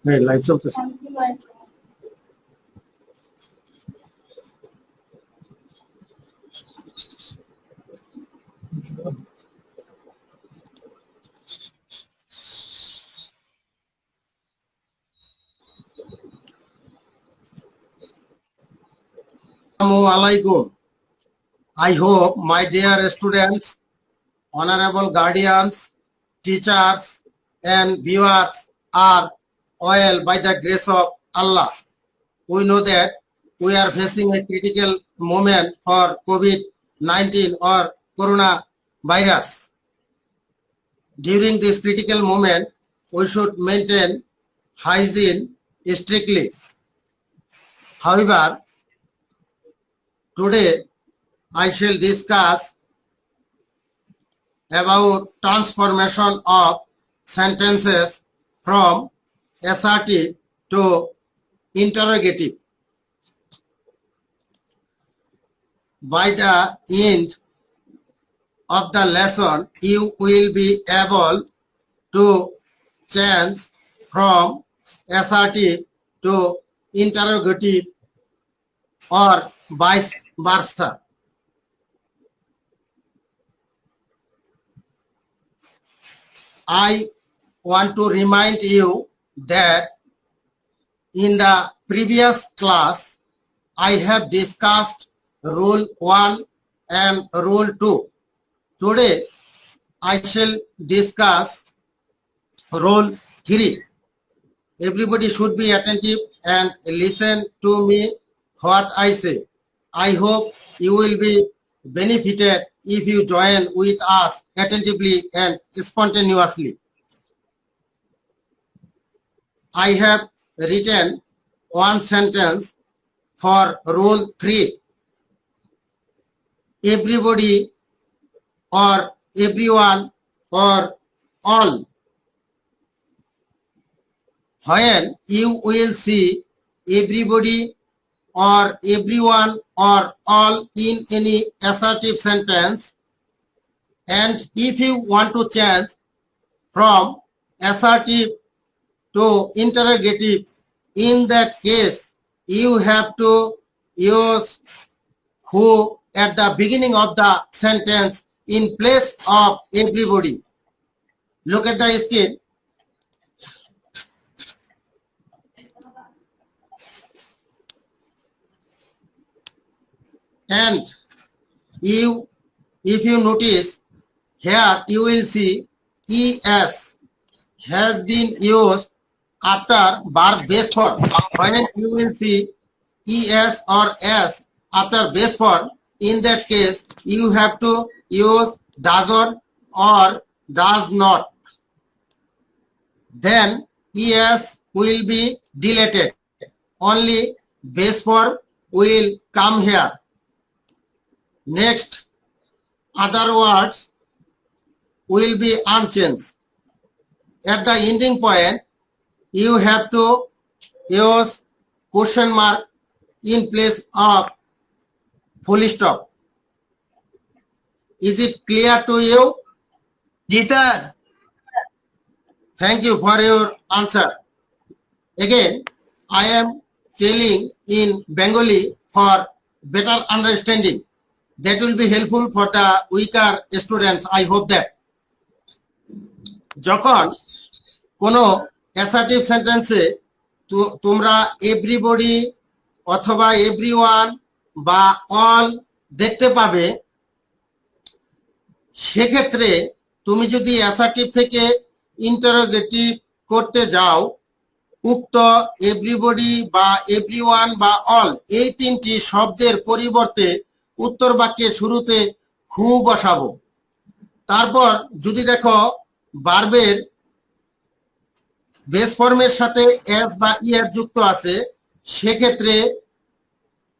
नहीं live चलतेছে Assalamualaikum. I hope my dear students, honorable guardians, teachers and viewers are well by the grace of Allah. We know that we are facing a critical moment for COVID-19 or coronavirus. During this critical moment, we should maintain hygiene strictly. However, today I shall discuss about transformation of sentences from assertive to interrogative. By the end of the lesson, you will be able to change from assertive to interrogative or vice versa. I want to remind you that in the previous class, I have discussed rule 1 and rule 2. Today, I shall discuss rule 3. Everybody should be attentive and listen to me what I say. I hope you will be benefited if you join with us attentively and spontaneously. I have written one sentence for rule 3. Everybody or everyone or all. When you will see everybody or everyone or all in any assertive sentence, and if you want to change from assertive to interrogative, in that case you have to use who at the beginning of the sentence in place of everybody. Look at the screen. And if you notice here, you will see es has been used after verb base form. When you will see es or s after base form, in that case you have to use doesn't or does not. Then es will be deleted. Only base form will come here. Next, other words will be unchanged. At the ending point, you have to use question mark in place of full stop. Is it clear to you? Jitar. Thank you for your answer. Again, I am telling in Bengali for better understanding. That will be helpful for the weaker students. I hope that. যখন কোনো assertive সেন্টেন্সে তোমরা everybody অথবা everyone বা all দেখতে পাবে, সেক্ষেত্রে তুমি যদি অ্যাসার্টিভ থেকে ইন্টারোগেটিভ করতে যাও, উক্ত এভরিবডি বা এভরিওয়ান বা অল এই তিনটি শব্দের পরিবর্তে উত্তর বাক্যের শুরুতে হু বসাবো। তারপর যদি দেখো ভার্বের বেস ফর্মের সাথে এস বা ইএস যুক্ত আছে, সেক্ষেত্রে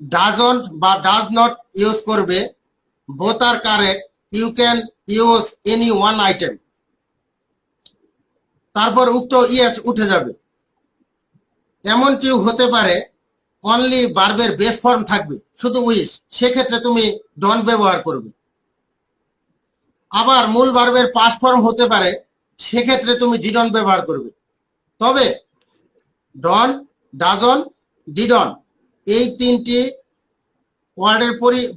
ডাজন্ট বা ডাজ নট ইউজ করবে। Both are correct, you can use any one item. তারপর উক্ত ইএস উঠে যাবে। এমনটিও হতে পারে অনলি ভার্বের বেস ফর্ম থাকবে, শুধু উইশ, সেক্ষেত্রে তুমি ডন্ট ব্যবহার করবে। আবার মূল ভার্বের পাস্ট ফর্ম হতে পারে, সেক্ষেত্রে তুমি ডিডন্ট ব্যবহার করবে। তবে ডন, ডাজন, ডিডন, এই তিনটি ওয়ার্ডের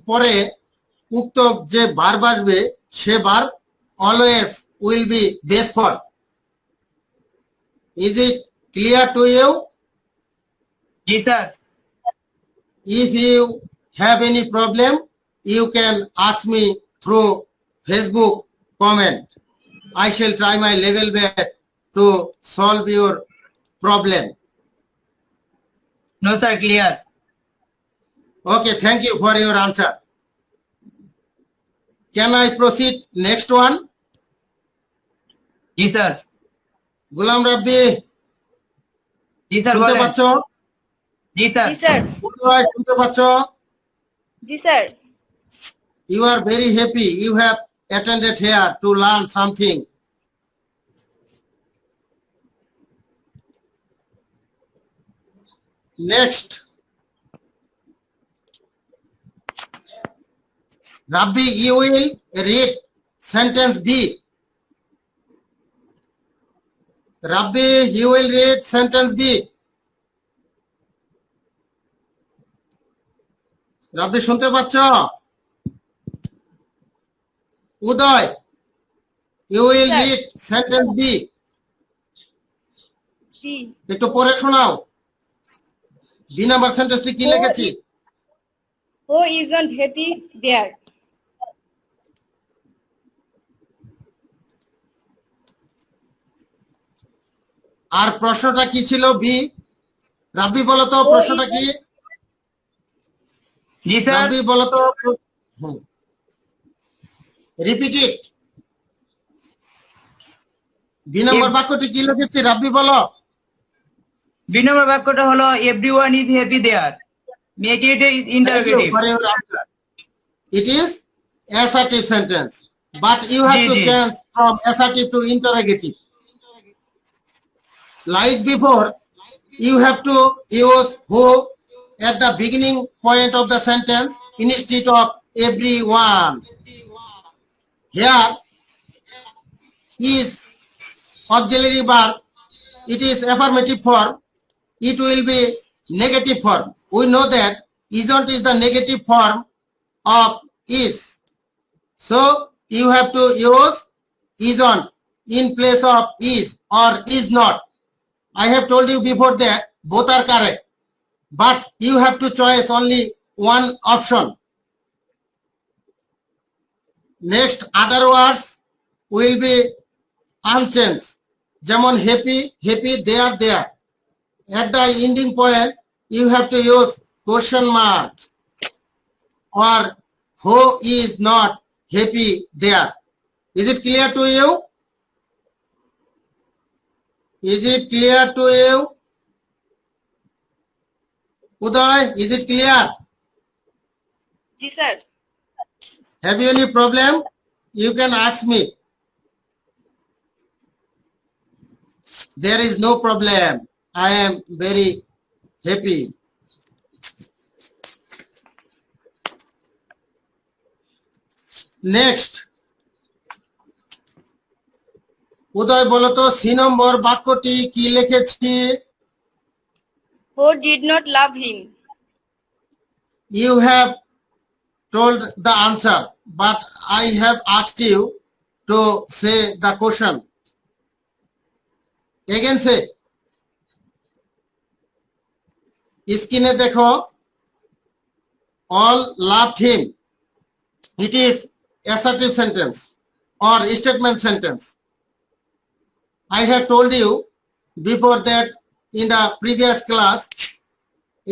পরে উক্ত যে ভার্ব আসবে সে verb always will be base form. Is it clear to you? जी sir. If you have any problem, you can ask me through Facebook comment. I shall try my level best to solve your problem. No sir, clear. Okay, thank you for your answer. Can I proceed next one? जी sir. Gulam Rabbi, जी sir শুনতে बोलें। পাচ্ছ? जी sir. जी sir. উদয়, শুনতে পাচ্ছ? जी sir. You are very happy. You have attended here to learn something. Next. Rabbi, you will read sentence B. Rabbi, you will read sentence B. Rabbi, শুনতে পাচ্ছ? উদয়, you will Sir. read sentence B. जी। একটু পড়ে শোনাও। B number সেন্টেন্সটি কি ও লিখেছি? Who isn't happy there? আর প্রশ্নটা কি ছিল? বি। রাব্বি বলো তো ও প্রশ্নটা কি? जी सर। রাব্বি বলো তো। Repeat it. বি নাম্বার বাক্যটি কি লিখেছি? রাব্বি বলো। बी नंबर वाक्यটা হলো everyone is happy there. Make it interrogative. For your answer. It is assertive sentence, but you have जी, to जी। change from assertive to interrogative. Like before, you have to use who at the beginning point of the sentence instead of everyone. Here is auxiliary verb. It is affirmative form. It will be negative form. We know that isn't is the negative form of is. So you have to use isn't in place of is or is not. I have told you before that both are correct, but you have to choose only one option. Next, other words will be unchanged. যেমন happy, happy, they are there. At the ending point, you have to use question mark or who is not happy there. Is it clear to you? Is it clear to you? Uday, is it clear? जी sir. Have you any problem? You can ask me. There is no problem. I am very happy. Next. উদয় বলো তো C নম্বর বাক্যটি কি লিখেছি? Who did not love him? You have told the answer, but I have asked you to say the question. Again say. স্ক্রিনে দেখো, all loved him. It is assertive sentence or statement sentence. I had told you before that in the previous class,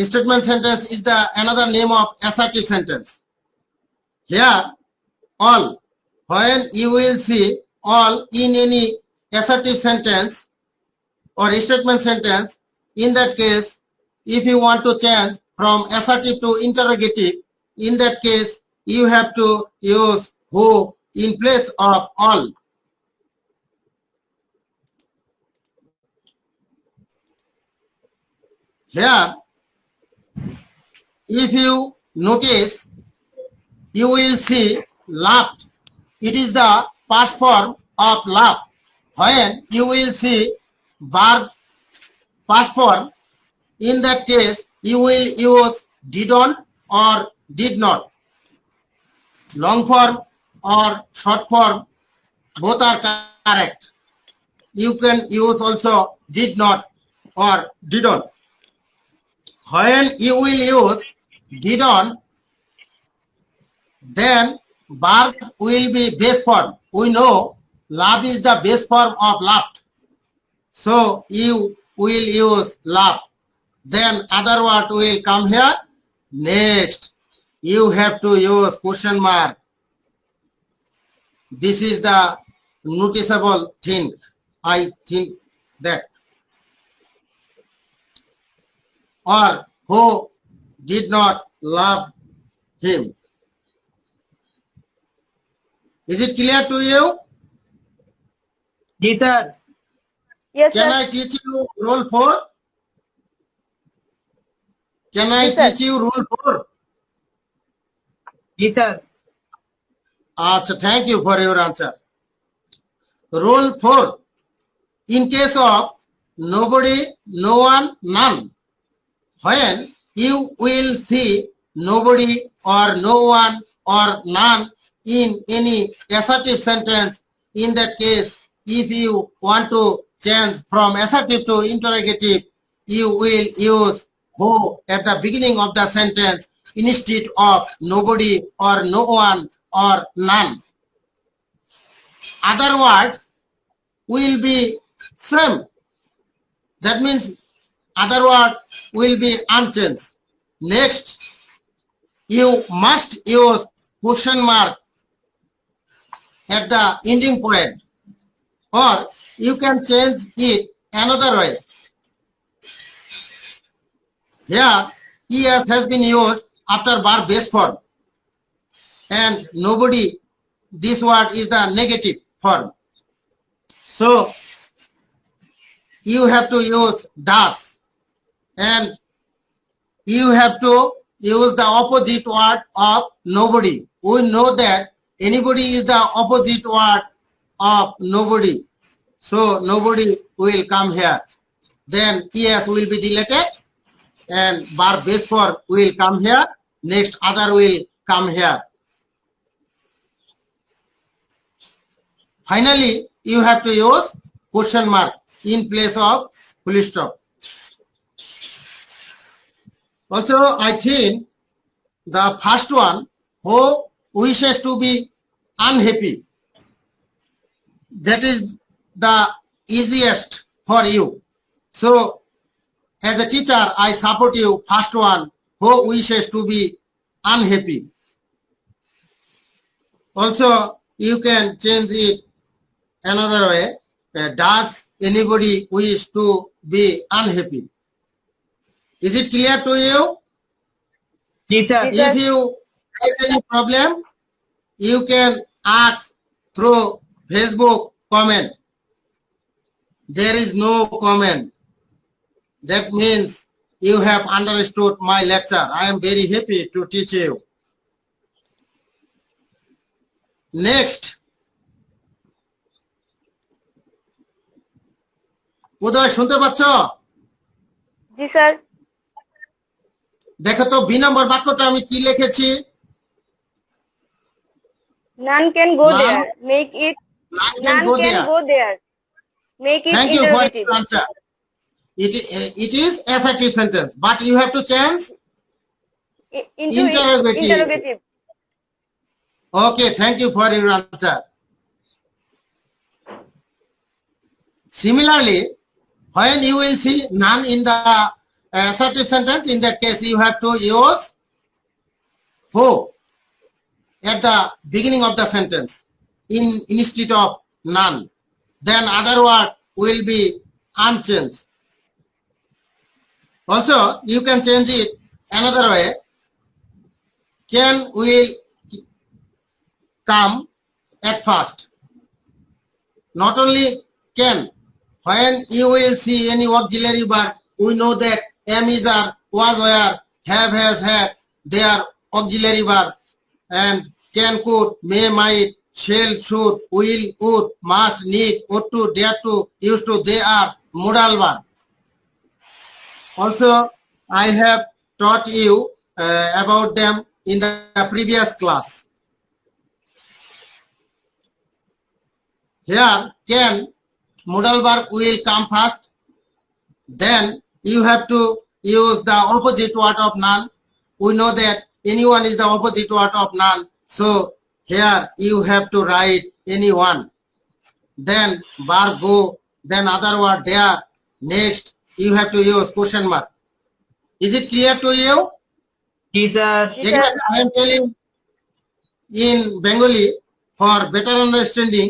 statement sentence is the another name of assertive sentence. Here, all, when you will see all in any assertive sentence or statement sentence, in that case, if you want to change from assertive to interrogative, in that case, you have to use who in place of all. Here, if you notice, you will see laughed. It is the past form of laugh. When you will see verb past form, In that case, you will use did on or did not. Long form or short form, both are correct. You can use also did not or did on. When you will use did on, then verb will be base form. We know love is the base form of loved. So you will use love. Then other word will come here. Next, you have to use question mark. This is the noticeable thing. I think that. Or who did not love him. Is it clear to you? जी sir. Yes, Can sir. I teach you rule 4? Can I Yes, sir. teach you rule 4? जी sir. Thank you for your answer. Rule 4. In case of nobody, no one, none. When you will see nobody or no one or none in any assertive sentence, in that case, if you want to change from assertive to interrogative, you will use who at the beginning of the sentence instead of nobody or no one or none. Other words will be same. That means other word will be unchanged. Next, you must use question mark at the ending point, or you can change it another way. Here, es has been used after verb base form, and nobody, this word is the negative form. So you have to use does, and you have to use the opposite word of nobody. We know that anybody is the opposite word of nobody. So nobody will come here. Then es will be deleted and verb base form will come here. Next other will come here. Finally, you have to use question mark in place of full stop. Also, I think the first one, who wishes to be unhappy, that is the easiest for you. So, as a teacher, I support you. First one, who wishes to be unhappy. Also, you can change it another way. Does anybody wish to be unhappy? Is it clear to you? जी sir. Yes, If you have any problem, you can ask through Facebook comment. There is no comment. That means you have understood my lecture. I am very happy to teach you. Next. উদয় শুনতে পাচ্ছ? জি sir. দেখো তো B নম্বর বাক্যটা আমি কি লিখেছি? None can go None- there. Make it. None None can go there. Make it Thank you for interrogative. your answer. It is assertive sentence, but you have to change. Into Interrogative. interrogative. Okay, thank you for your answer. Similarly, when you will see none in the assertive sentence, in that case you have to use who at the beginning of the sentence instead of none. Then other word will be unchanged. Also, you can change it another way. Can will come at first. Not only can, when you will see any auxiliary verb, we know that am, is, are, was, were, have, has, had, they are auxiliary verb, and can, could, may, might, shall, should, will, would, must, need, ought to, dare to, used to, they are modal verb. Also, I have taught you about them in the previous class. Here, can modal verb will come first. Then you have to use the opposite word of none. We know that anyone is the opposite word of none. So here you have to write anyone. Then verb go, then other word there. Next, you have to use question mark. Is it clear to you? जी sir. Again, I am telling in Bengali for better understanding,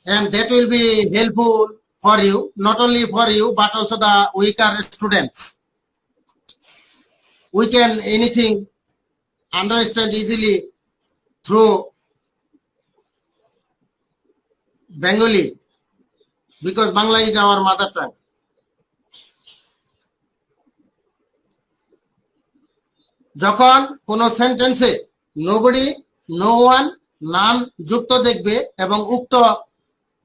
and that will be helpful for you, not only for you, but also the weaker students. We can anything understand easily through Bengali, because Bangla is our mother tongue. যখন কোন সেন্টেন্সে nobody, no one, নান যুক্ত দেখবে এবং উক্ত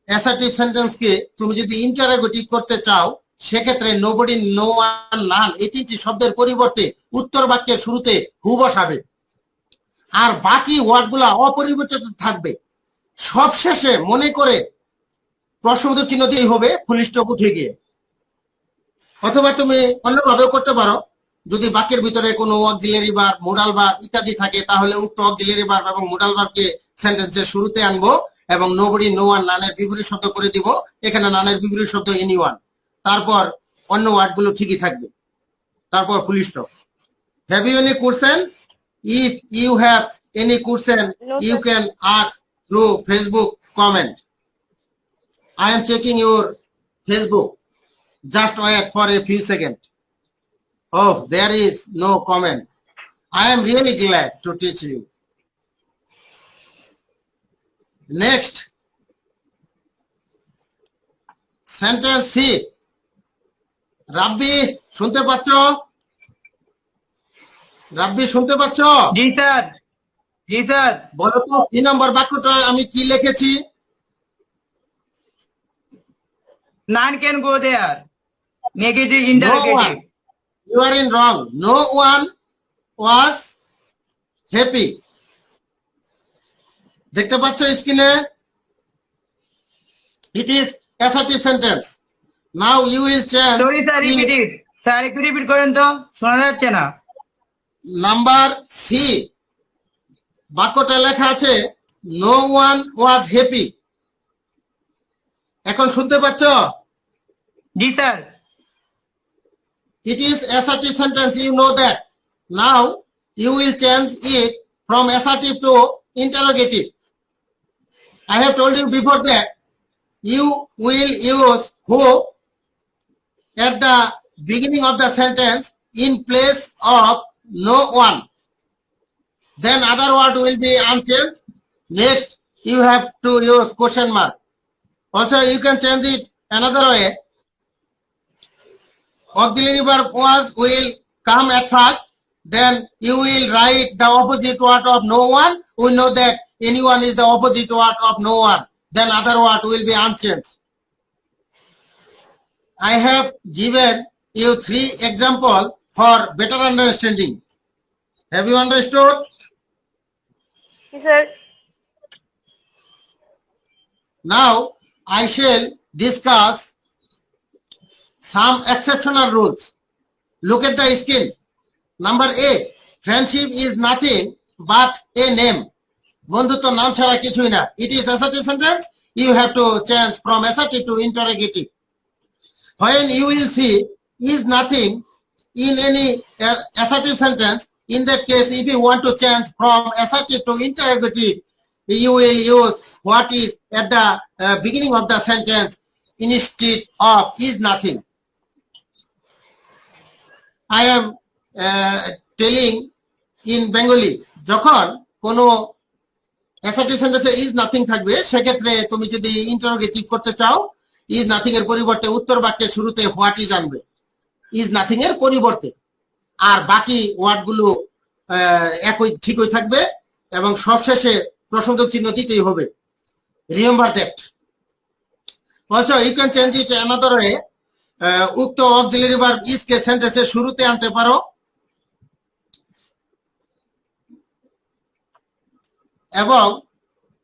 assertive সেন্টেন্সকে তুমি যদি interrogative করতে চাও, সেক্ষেত্রে নোবডি, নো ওয়ান, নান এই তিনটি শব্দের পরিবর্তে উত্তর বাক্যের শুরুতে হু বসাবে, আর বাকি ওয়ার্ডগুলা অপরিবর্তিত থাকবে। সবশেষে মনে করে প্রশ্নবোধক চিহ্ন দিয়ে হবে ফুল স্টপ উঠে গিয়ে। অথবা তুমি অন্যভাবেও করতে পারো, যদি বাক্যের ভিতরে কোনো অক্সিলারি ভার্ব, মোডাল ভার্ব ইত্যাদি থাকে, তাহলে উক্ত অক্সিলারি ভার্ব এবং মোডাল ভার্বকে সেন্টেন্সের শুরুতে আনবো এবং নোবডি, নো ওয়ান, নানের বিপরীত শব্দ করে দিব। এখানে নানের বিপরীত শব্দ এনিওয়ান, তারপর অন্য ওয়ার্ডগুলো ঠিকই থাকবে, তারপর full stop. Have you any question? If you have any question, you can ask through Facebook comment. I am checking your Facebook. Just wait for a few seconds. Oh, there is no comment. I am really glad to teach you. Next, sentence C. রাব্বি শুনতে পাচ্ছ? রাব্বি শুনতে পাচ্ছ? জি sir, জি sir. বলো তো 3 নম্বর বাক্যটা আমি কি লিখেছি? None can go there. Negative No interrogative. one. You are in wrong. No one was happy. দেখতে পাচ্ছ স্ক্রিনে? It is assertive sentence. Now you will change Sorry sir, repeat it. Sir একটু রিপিট করেন তো, শোনা যাচ্ছে না. Number C. বাক্যটা লেখা আছে no one was happy. এখন শুনতে পাচ্ছ? জি sir. It is assertive sentence, you know that. Now you will change it from assertive to interrogative. I have told you before that you will use who at the beginning of the sentence in place of no one. Then other word will be unchanged. Next, you have to use question mark. Also, you can change it another way. Auxiliary verb was will come at first, then you will write the opposite word of no one. We know that anyone is the opposite word of no one. Then other word will be unchanged. I have given you 3 examples for better understanding. Have you understood? Yes, sir. Now I shall discuss some exceptional rules. Look at the screen. Number A, friendship is nothing but a name. বন্ধুত্ব নাম ছাড়া কিছুই না। It is assertive sentence. You have to change from assertive to interrogative. When you will see is nothing in any assertive sentence, in that case, if you want to change from assertive to interrogative, you will use what is at the beginning of the sentence instead of is nothing. I am telling in Bengali, যখন কোনো assertive sentence is nothing থাকবে, সেক্ষেত্রে তুমি যদি interrogative করতে চাও, is nothing এর পরিবর্তে উত্তর বাক্যের শুরুতে what is আনবে, is nothing এর পরিবর্তে। আর বাকি ওয়ার্ডগুলো একই ঠিকই থাকবে এবং সবশেষে প্রশ্নবোধক চিহ্ন দিতেই হবে। Remember that. Also, you can change it another way. উক্ত অক্সিলারি ভার্ব ইজ কে সেন্টেন্সের শুরুতে আনতে পারো এবং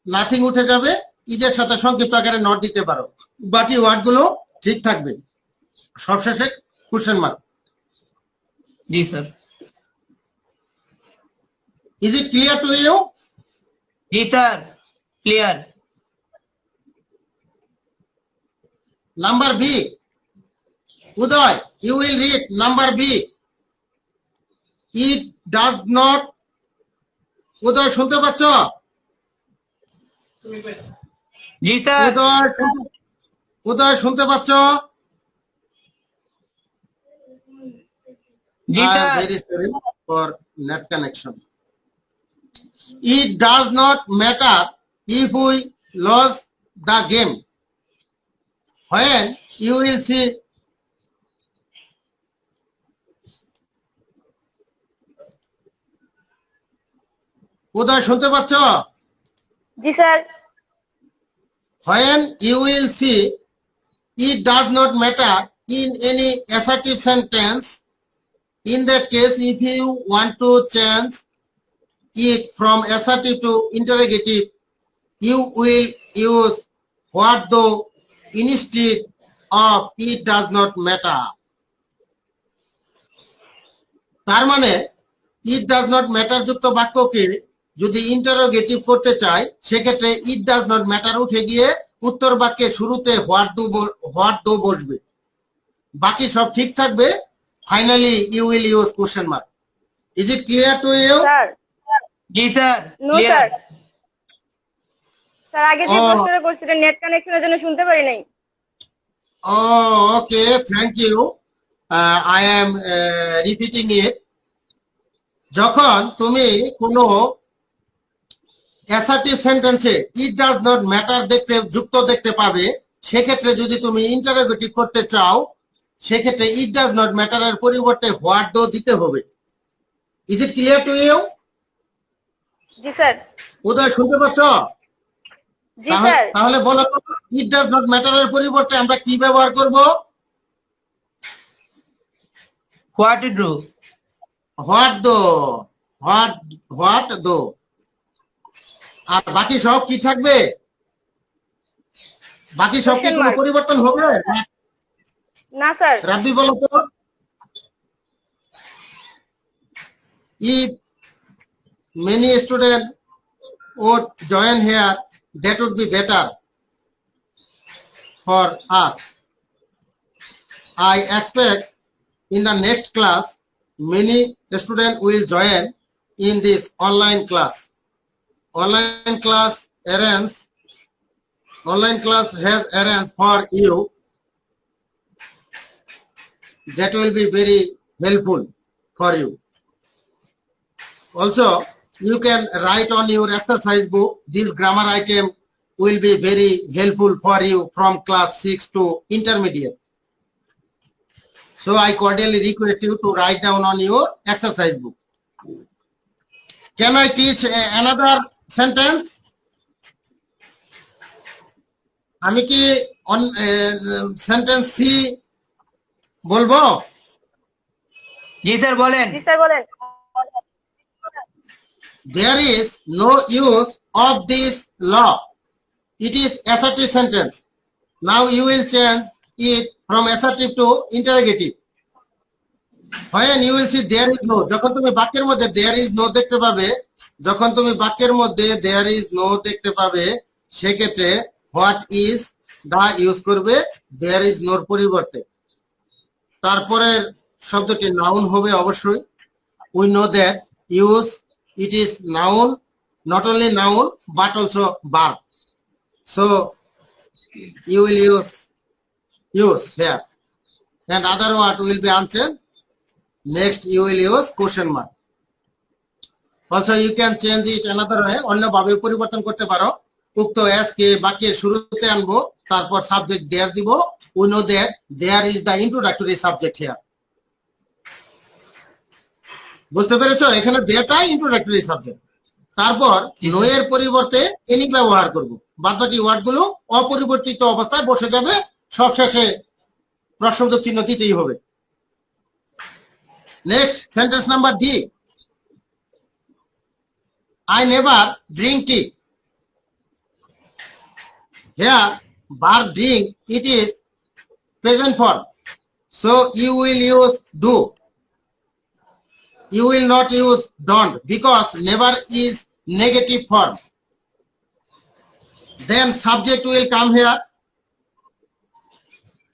নাথিং উঠে যাবে, ইজের সাথে সংক্ষিপ্ত আকারে নট দিতে পারো, বাকি ওয়ার্ডগুলো ঠিক থাকবে। সবশেষে কোশ্চেন মার্ক। জি sir. Is it clear to you? জি sir, clear. Number B, Uday, you will read number B. It does not, Uday শুনতে পাচ্ছ? জি স্যার। উদয় শুনতে পাচ্ছ? জি sir. Very sorry for net connection. It does not matter if we lose the game. When you will see উদয় শুনতে পাচ্ছ? জি sir. When you will see, it does not matter in any assertive sentence. In that case, if you want to change it from assertive to interrogative, you will use what though instead of it does not matter. তার মানে ইট does not matter যুক্ত বাক্যকে যদি interrogative করতে চাই, সেক্ষেত্রে ইট does not matter উঠে গিয়ে উত্তর বাক্যের শুরুতে হোয়াট দো বসবে, বাকি সব ঠিক থাকবে। Finally you will use question mark. Is it clear to you? Sir. জি স্যার, নো স্যার। স্যার আগে যে প্রশ্নটা করছিলেন নেট কানেকশনের জন্য শুনতে পারি নাই। Okay, thank you. I am repeating it. যখন তুমি কোনো অ্যাসার্টিভ সেন্টেন্সে ইট ডাজ নট ম্যাটার যুক্ত দেখতে পাবে, সেক্ষেত্রে যদি তুমি ইন্টারোগেটিভ করতে চাও, সেক্ষেত্রে ইট ডাজ নট ম্যাটারের পরিবর্তে হোয়াট দো দিতে হবে। Is it clear to you? জি স্যার। উদয় শুনতে পাচ্ছ? জি স্যার। তাহলে বলো তো, ইট ডাজ নট ম্যাটারের পরিবর্তে আমরা কি ব্যবহার করব? What do. হোয়াট দো, হোয়াট দো। আর বাকি সব কি থাকবে? বাকি সব কি কোনো পরিবর্তন হবে না স্যার। রাব্বি বলো তো। If many students would join here, that would be better for us. I expect in the next class many students will join in this online class. Online class has arranged for you. That will be very helpful for you. Also, you can write on your exercise book. This grammar item will be very helpful for you from class 6 to intermediate. So I cordially request you to write down on your exercise book. Can I teach another sentence? আমি কি sentence C বলবো? জি sir বলেন। জি sir বলেন। There is no use of this law. It is assertive sentence. Now you will change it from assertive to interrogative. When you will see there is no, যখন তুমি বাক্যের মধ্যে there is no দেখতে পাবে, there is no দেখতে পাবে, সেক্ষেত্রে what is the use করবে there is no পরিবর্তে। তারপরের শব্দটি নাউন হবে অবশ্যই। We know that use, it is noun, not only noun but also verb. So you will use here, and other word will be unchanged. Next you will use question mark. Also you can change it another way, অন্য ভাবে পরিবর্তন করতে পারো। উক্ত as কে বাক্যের শুরুতে আনবো, তারপর সাবজেক্ট there দিব। We know that there is the introductory subject here. বুঝতে পেরেছো? এখানে দেটাই ইন্ট্রোডাক্টরি সাবজেক্ট। তারপর নো এর পরিবর্তে এনি ব্যবহার করব। বাদবাকি ওয়ার্ডগুলো অপরিবর্তিত অবস্থায় বসে যাবে। সবশেষে প্রশ্নবোধক চিহ্ন দিতেই হবে। Next sentence number D, I never drink tea. Here verb drink, it is present form, so you will use do. You will not use don't because never is negative form. Then subject will come here.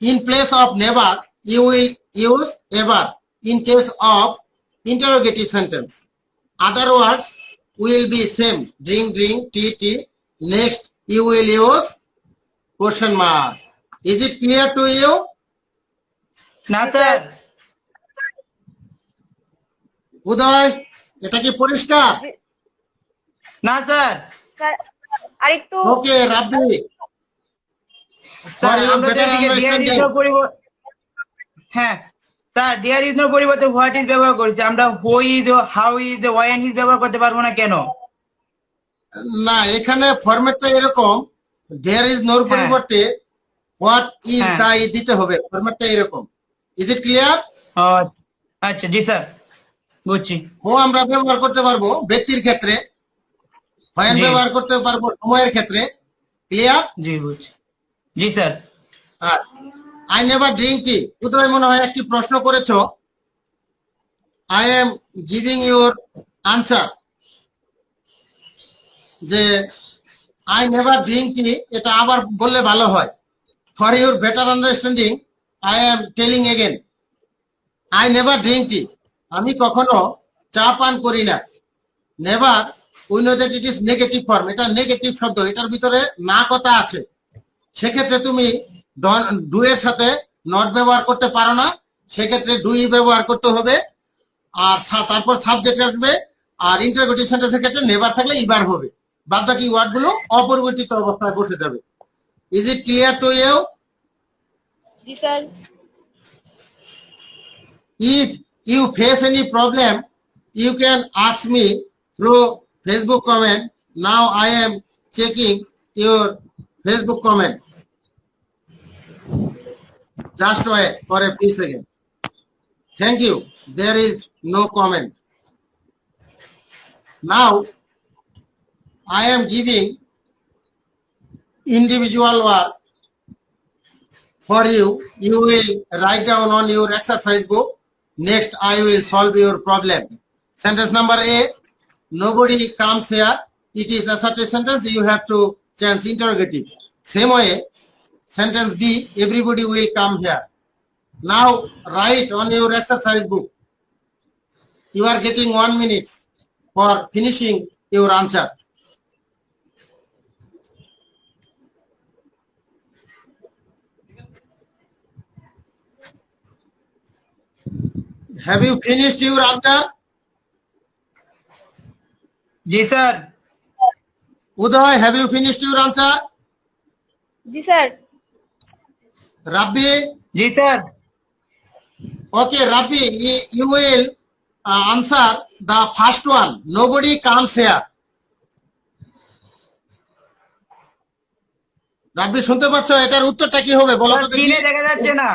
In place of never, you will use ever in case of interrogative sentence. Other words will be same, drink, drink, tea, tea. Next, you will use question mark. Is it clear to you? না sir. উদয়, এটা কি পরিষ্কার? না sir. Sir আরেকটু ওকে, রাব্বি, sir for your আমরা better যেদিকে there is understanding. no হ্যাঁ sir there is no পরিবর্তে what is ব্যবহার করেছি, আমরা who is, how is, when is ব্যবহার করতে পারবো না কেন? না, এখানে ফরম্যাটটা এরকম, there is no পরিবর্তে what is হ্যাঁ। the দিতে হবে, ফরম্যাটটা এরকম। Is it clear? ও, আচ্ছা জি স্যার, বুঝছি। ও আমরা ব্যবহার করতে পারবো ব্যক্তির ক্ষেত্রে, when জি। ব্যবহার করতে পারবো সময়ের ক্ষেত্রে। ক্লিয়ার? জি বুঝছি। জি স্যার। আর I never drink tea. Uday মনে হয় একটি প্রশ্ন করেছো, I am giving your answer, যে I never drink tea, এটা আবার বললে ভালো হয়। For your better understanding, I am telling again, I never drink tea. আমি কখনো চা পান করি না। Never, we know that it is negative form. এটা নেগেটিভ শব্দ, এটার ভিতরে না কথা আছে। সেক্ষেত্রে তুমি ডু এর সাথে নট ব্যবহার করতে পারো না, সেক্ষেত্রে ডুই ব্যবহার করতে হবে। আর তারপর সাবজেক্ট আসবে, আর ইন্টারোগেটিভ সেন্টেন্সের ক্ষেত্রে নেভার থাকলে ইবার হবে। বাদ বাকি ওয়ার্ড গুলো অপরিবর্তিত অবস্থায় বসে যাবে। Is it clear to you? জি sir. If you face any problem, you can ask me through Facebook comment. Now I am checking your Facebook comment. Just wait for a few seconds. Thank you. There is no comment. Now I am giving individual work for you. You will write down on your exercise book. Next, I will solve your problem. Sentence number A, nobody comes here. It is assertive sentence. You have to change interrogative. Same way, sentence B, everybody will come here. Now, write on your exercise book. You are getting 1 minute for finishing your answer. Have you finished your answer? G sir. Uday, have you finished your answer? G sir. Rabbi? G sir. Okay, Rabbi, you will answer the first one. Nobody comes here. Rabbi, শুনতে পাচ্ছ? এটার উত্তরটা কি হবে বলো তো দেখি। স্ক্রিনে দেখা যাচ্ছে না,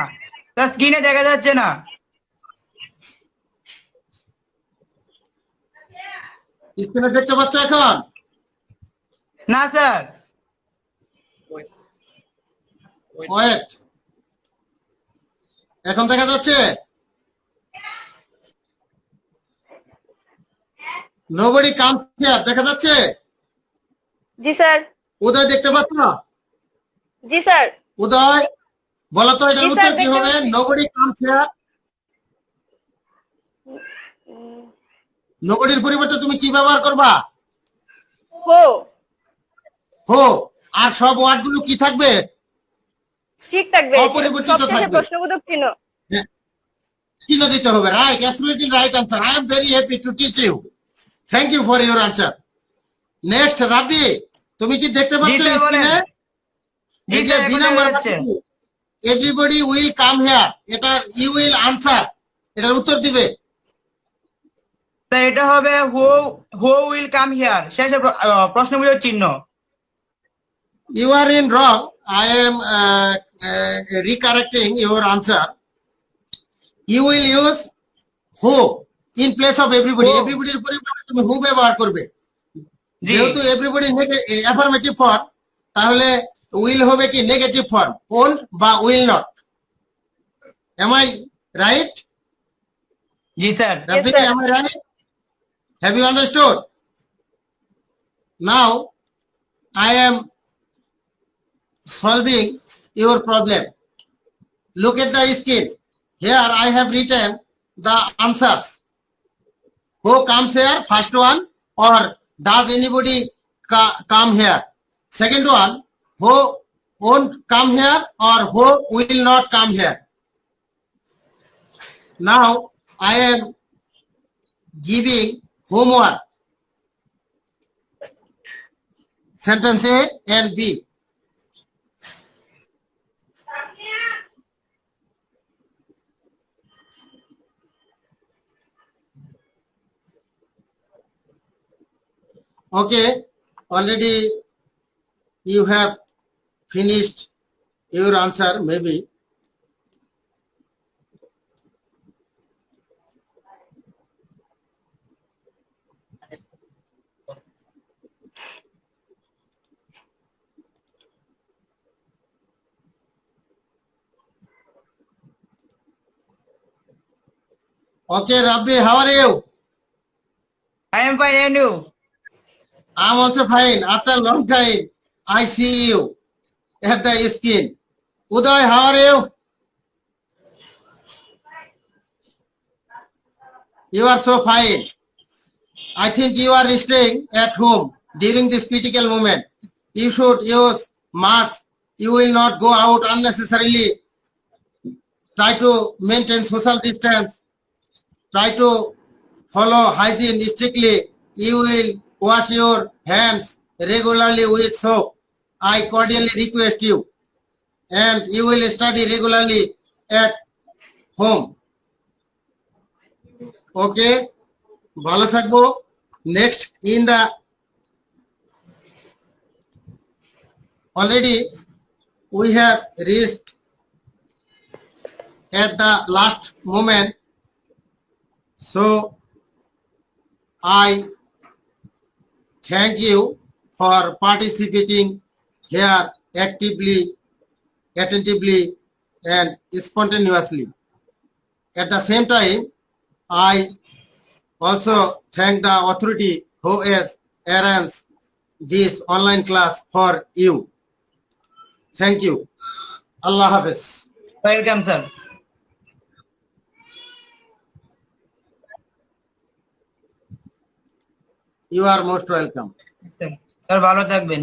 স্যার স্ক্রিনে দেখা যাচ্ছে না। স্ক্রিনে দেখতে পাচ্ছ এখন? না স্যার। ওয়েট, এখন দেখা যাচ্ছে? Nobody comes here, দেখা যাচ্ছে? জি স্যার। উদয় দেখতে পাচ্ছ না? জি স্যার। উদয়, বলো তো এটার জি, উত্তর স্যার, কি হবে? দেখতে পাচ্ছি। Nobody comes here. নোবডির পরিবর্তে তুমি কি ব্যবহার করবা? হো। হো। আর সব ওয়ার্ড গুলো কি থাকবে? ঠিক থাকবে। অপরিবর্তিত সবশেষে থাকবে। প্রশ্নবোধক চিহ্ন। চিহ্ন দিতে হবে। Right, absolutely right answer. I am very happy to teach you. Thank you for your answer. Next, Rabbi, তুমি কি দেখতে পাচ্ছ জি, স্যার, স্ক্রিনে? বলেন। জি এই যে স্যার, বি এখন নাম্বার দেখা যাচ্ছে। এভরিবডি উইল কাম হিয়ার, এটা ইউ উইল আনসার, এটার উত্তর দিবে। স্যার এটা হবে হু উইল কাম হিয়ার, শেষে প্রশ্নবোধক চিহ্ন। You are in wrong. I am recorrecting your answer, you will use who in place of everybody. Who? Everybody এর পরিবর্তে তুমি who ব্যবহার করবে। জি যেহেতু everybody অ্যাফার্মেটিভ ফর্ম, তাহলে will হবে কি নেগেটিভ ফর্ম, won't বা will not. Am I right? G sir Rafi, sir. am I right? Have you understood? Now I am solving your problem. Look at the screen. Here I have written the answers. Who comes here? First one, or does anybody come here? Second one, who won't come here or who will not come here? Now I am giving homework. Sentence A and B. Okay, already you have finished your answer, maybe. Okay, Rabbi, how are you? I am fine and you? I'm also fine. After a long time, I see you at the screen. Uday, how are you? You are so fine. I think you are staying at home during this critical moment. You should use mask. You will not go out unnecessarily. Try to maintain social distance. Try to follow hygiene strictly. You will wash your hands regularly with soap. I cordially request you. And you will study regularly at home. Okay? ভালো থাকবো। Next, in the already we have reached at the last moment. So I thank you for participating here actively, attentively, and spontaneously. At the same time, I also thank the authority who has arranged this online class for you. Thank you. Allah Hafiz. Welcome sir. You are most welcome. Sir ভালো থাকবেন।